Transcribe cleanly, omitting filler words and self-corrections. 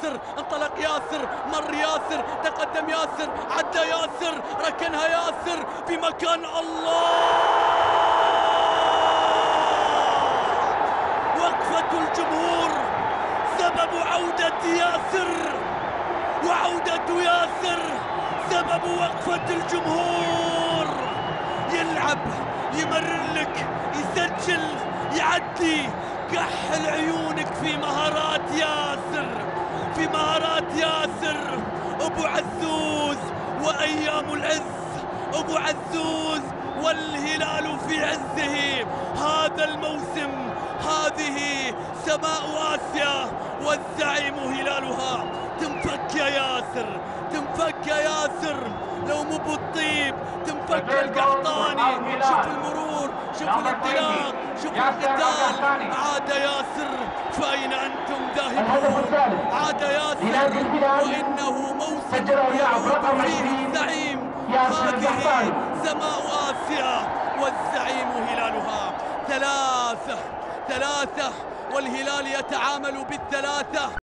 ياسر، انطلق ياسر، مر ياسر، تقدم ياسر، عدى ياسر، ركنها ياسر في مكان الله. وقفة الجمهور سبب عودة ياسر، وعودة ياسر سبب وقفة الجمهور. يلعب، يمرر لك، يسجل، يعدي. كحل عيونك في مهارات ياسر، في مهارات ياسر. ابو عزوز وايام العز، ابو عزوز والهلال في عزه. هذا الموسم، هذه سماء آسيا والزعيم هلالها. تنفك يا ياسر، تنفك يا ياسر، لو مو بالطيب تنفك القحطاني. شوف المرور، شوف الانطلاق، شوف القتال. عاد ياسر، فأين أنتم ذاهبون؟ عاد ياسر، وإنه موسم يعود فيه الزعيم. هذه سماء آسيا والزعيم هلالها. ثلاثة والهلال يتعامل بالثلاثة.